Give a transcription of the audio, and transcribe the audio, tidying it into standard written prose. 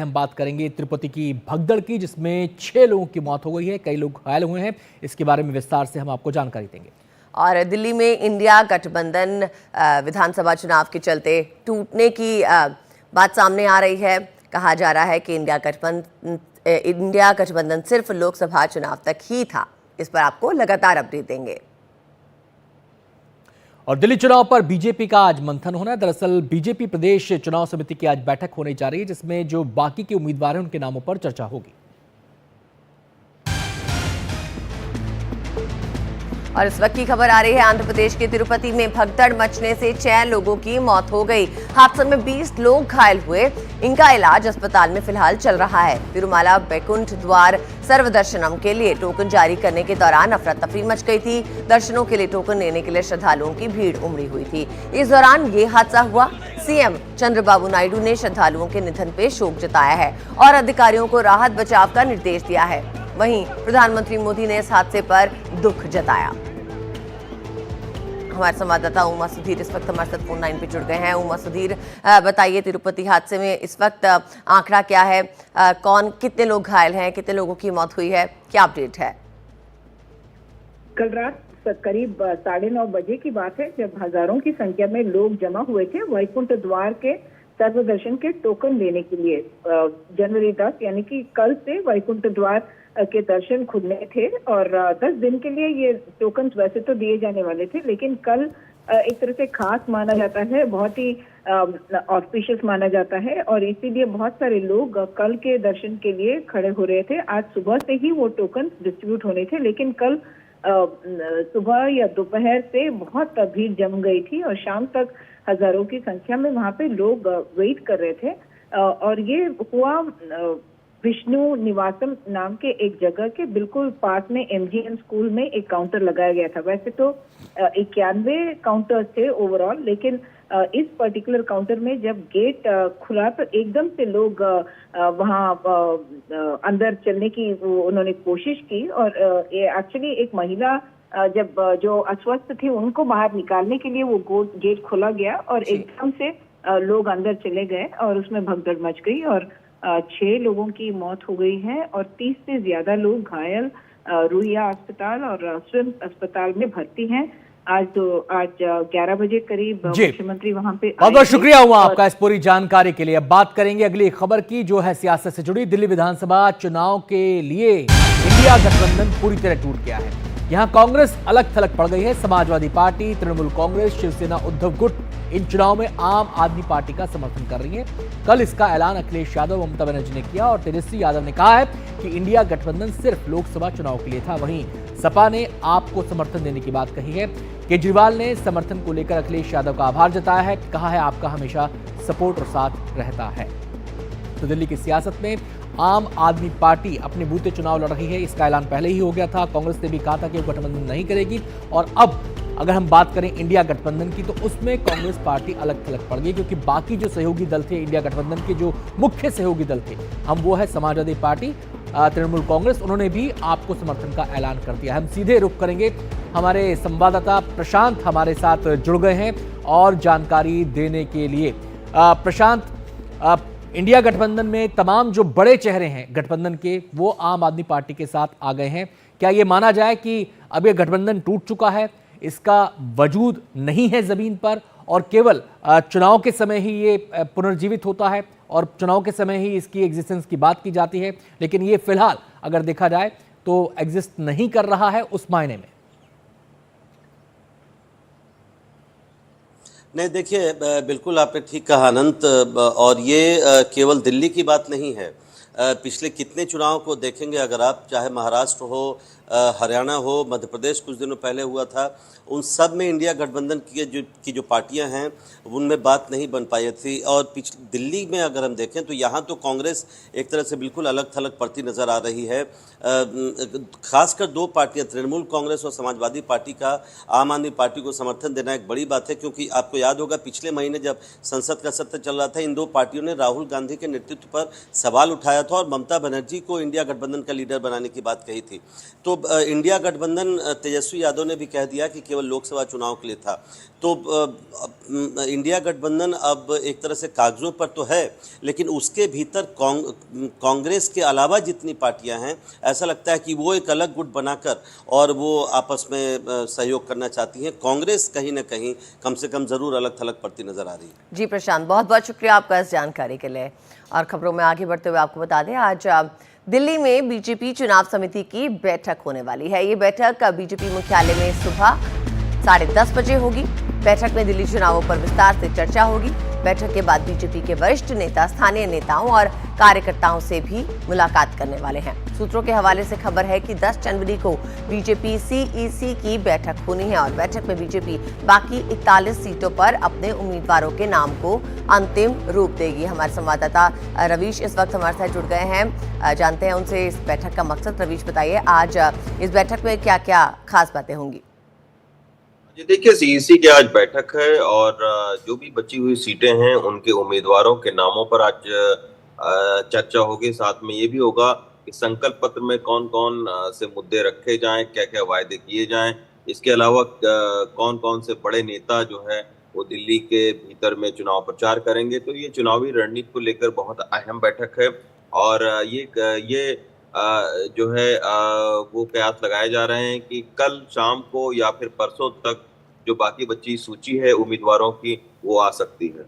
हम बात करेंगे तिरुपति की भगदड़ की, जिसमें 6 लोगों की मौत हो गई है, कई लोग घायल हुए हैं। इसके बारे में विस्तार से हम आपको जानकारी देंगे। और दिल्ली में इंडिया गठबंधन विधानसभा चुनाव के चलते टूटने की बात सामने आ रही है। कहा जा रहा है कि इंडिया गठबंधन सिर्फ लोकसभा चुनाव तक ही था। इस पर आपको लगातार अपडेट देंगे। और दिल्ली चुनाव पर बीजेपी का आज मंथन होना है। दरअसल बीजेपी प्रदेश चुनाव समिति की आज बैठक होने जा रही है, जिसमें जो बाकी के उम्मीदवार हैं उनके नामों पर चर्चा होगी। और इस वक्त की खबर आ रही है, आंध्र प्रदेश के तिरुपति में भगदड़ मचने से 6 लोगों की मौत हो गई। हादसे में 20 लोग घायल हुए। इनका इलाज अस्पताल में फिलहाल चल रहा है। तिरुमाला बैकुंठ द्वार सर्वदर्शनम के लिए टोकन जारी करने के दौरान अफरा तफरी मच गई थी। दर्शनों के लिए टोकन लेने के लिए श्रद्धालुओं की भीड़ उमड़ी हुई थी। इस दौरान ये हादसा हुआ। सीएम चंद्रबाबू नायडू ने श्रद्धालुओं के निधन पे शोक जताया है और अधिकारियों को राहत बचाव का निर्देश दिया है। वहीं प्रधानमंत्री मोदी ने इस हादसे पर दुख जताया। हमारे संवाददाता उमा सुधीर इस वक्त हमारे साथ फोन लाइन पे जुड़ गए हैं। उमा सुधीर, बताइए, तिरुपति हादसे में इस वक्त आंकड़ा क्या है? कितने लोग घायल हैं, कितने लोगों की मौत हुई है, क्या अपडेट है? कल रात करीब 9:30 बजे की बात है, जब हजारों की संख्या में लोग जमा हुए थे वैकुंठ द्वार के सर्वदर्शन के टोकन लेने के लिए। जनवरी 10 यानी कि कल से वैकुंठ द्वार के दर्शन खुलने थे और 10 दिन के लिए ये टोकन वैसे तो दिए जाने वाले थे, लेकिन कल एक तरह से खास माना जाता है, बहुत ही ऑस्पिशियस माना जाता है और इसीलिए बहुत सारे लोग कल के दर्शन के लिए खड़े हो रहे थे। आज सुबह से ही वो टोकन डिस्ट्रीब्यूट होने थे, लेकिन कल सुबह या दोपहर से बहुत भीड़ जम गई थी और शाम तक हजारों की संख्या में वहां पे लोग वेट कर रहे थे। और ये हुआ विष्णु निवासम नाम के एक जगह के बिल्कुल पास में एमजीएम स्कूल में एक काउंटर लगाया गया था। वैसे तो 91 काउंटर्स थे ओवरऑल, लेकिन इस पर्टिकुलर काउंटर में जब गेट खुला तो एकदम से लोग वहां अंदर चलने की उन्होंने कोशिश की और एक्चुअली एक महिला जब जो अस्वस्थ थी उनको बाहर निकालने के लिए वो गेट खोला गया और एकदम से लोग अंदर चले गए और उसमें भगदड़ मच गई और 6 लोगों की मौत हो गई है और 30 से ज्यादा लोग घायल रुइया अस्पताल और स्विम्स अस्पताल में भर्ती हैं। आज 11 बजे करीब मुख्यमंत्री वहां पे बहुत बहुत शुक्रिया हुआ आपका इस पूरी जानकारी के लिए। अब बात करेंगे अगली खबर की, जो है सियासत से जुड़ी। दिल्ली विधानसभा चुनाव के लिए इंडिया गठबंधन पूरी तरह टूट गया है। यहां कांग्रेस अलग थलग पड़ गई है। समाजवादी पार्टी, तृणमूल कांग्रेस, शिवसेना, उद्धव गुट इन चुनाव में आम आदमी पार्टी का समर्थन कर रही है। कल इसका ऐलान अखिलेश यादव, ममता बनर्जी ने किया और तेजस्वी यादव ने कहा है कि इंडिया गठबंधन सिर्फ लोकसभा चुनाव के लिए था। वहीं सपा ने आपको समर्थन देने की बात कही है। केजरीवाल ने समर्थन को लेकर अखिलेश यादव का आभार जताया है, कहा है आपका हमेशा सपोर्ट और साथ रहता है। तो दिल्ली की सियासत में आम आदमी पार्टी अपने बूते चुनाव लड़ रही है। इसका ऐलान पहले ही हो गया था। कांग्रेस ने भी कहा था कि वो गठबंधन नहीं करेगी और अब अगर हम बात करें इंडिया गठबंधन की तो उसमें कांग्रेस पार्टी अलग थलग पड़ गई, क्योंकि बाकी जो सहयोगी दल थे इंडिया गठबंधन के, जो मुख्य सहयोगी दल थे, हम वो है समाजवादी पार्टी, तृणमूल कांग्रेस, उन्होंने भी आपको समर्थन का ऐलान कर दिया। हम सीधे रुख करेंगे, हमारे संवाददाता प्रशांत हमारे साथ जुड़ गए हैं और जानकारी देने के लिए। प्रशांत, इंडिया गठबंधन में तमाम जो बड़े चेहरे हैं गठबंधन के, वो आम आदमी पार्टी के साथ आ गए हैं। क्या ये माना जाए कि अब ये गठबंधन टूट चुका है, इसका वजूद नहीं है जमीन पर और केवल चुनाव के समय ही ये पुनर्जीवित होता है और चुनाव के समय ही इसकी एग्जिस्टेंस की बात की जाती है, लेकिन ये फिलहाल अगर देखा जाए तो एग्जिस्ट नहीं कर रहा है उस मायने में? नहीं, देखिए, बिल्कुल आपने ठीक कहा अनंत, और ये केवल दिल्ली की बात नहीं है। पिछले कितने चुनाव को देखेंगे अगर आप, चाहे महाराष्ट्र हो, हरियाणा हो, मध्य प्रदेश कुछ दिनों पहले हुआ था, उन सब में इंडिया गठबंधन की जो पार्टियां हैं उनमें बात नहीं बन पाई थी। और दिल्ली में अगर हम देखें तो यहाँ तो कांग्रेस एक तरह से बिल्कुल अलग थलग पड़ती नज़र आ रही है। खासकर 2 पार्टियां, तृणमूल कांग्रेस और समाजवादी पार्टी का आम आदमी पार्टी को समर्थन देना एक बड़ी बात है, क्योंकि आपको याद होगा पिछले महीने जब संसद का सत्र चल रहा था, इन 2 पार्टियों ने राहुल गांधी के नेतृत्व पर सवाल उठाया था और ममता बनर्जी को इंडिया गठबंधन का लीडर बनाने की बात कही थी। तो इंडिया गठबंधन तेजस्वी यादव ने भी कह दिया कि केवल लोकसभा चुनाव के लिए था। तो इंडिया गठबंधन अब एक तरह से कागजों पर तो है, लेकिन उसके भीतर कांग्रेस के अलावा जितनी पार्टियां हैं, ऐसा लगता है कि वो एक अलग गुट बनाकर और वो आपस में सहयोग करना चाहती हैं। कांग्रेस कहीं ना कहीं कम से कम जरूर अलग थलग पड़ती नजर आ रही है। जी प्रशांत, बहुत बहुत शुक्रिया आपका इस जानकारी के लिए। और खबरों में आगे बढ़ते हुए आपको बता दें, आज दिल्ली में बीजेपी चुनाव समिति की बैठक होने वाली है। ये बैठक बीजेपी मुख्यालय में सुबह 10:30 बजे होगी। बैठक में दिल्ली चुनावों पर विस्तार से चर्चा होगी। बैठक के बाद बीजेपी के वरिष्ठ नेता स्थानीय नेताओं और कार्यकर्ताओं से भी मुलाकात करने वाले हैं। सूत्रों के हवाले से खबर है कि 10 जनवरी को बीजेपी सीईसी की बैठक होनी है और बैठक में बीजेपी बाकी 41 सीटों पर अपने उम्मीदवारों के नाम को अंतिम रूप देगी। हमारे संवाददाता रवीश इस वक्त हमारे साथ जुड़ गए हैं, जानते हैं उनसे इस बैठक का मकसद। रवीश, बताइए आज इस बैठक में क्या क्या खास बातें होंगी? जी देखिए, सीईसी की आज बैठक है और जो भी बची हुई सीटें हैं उनके उम्मीदवारों के नामों पर आज चर्चा होगी। साथ में ये भी होगा कि संकल्प पत्र में कौन कौन से मुद्दे रखे जाएं, क्या क्या वायदे किए जाएं। इसके अलावा कौन कौन से बड़े नेता जो है वो दिल्ली के भीतर में चुनाव प्रचार करेंगे। तो ये चुनावी रणनीति को लेकर बहुत अहम बैठक है और ये जो है वो कयास लगाए जा रहे हैं कि कल शाम को या फिर परसों तक जो बाकी बची सूची है उम्मीदवारों की वो आ सकती है।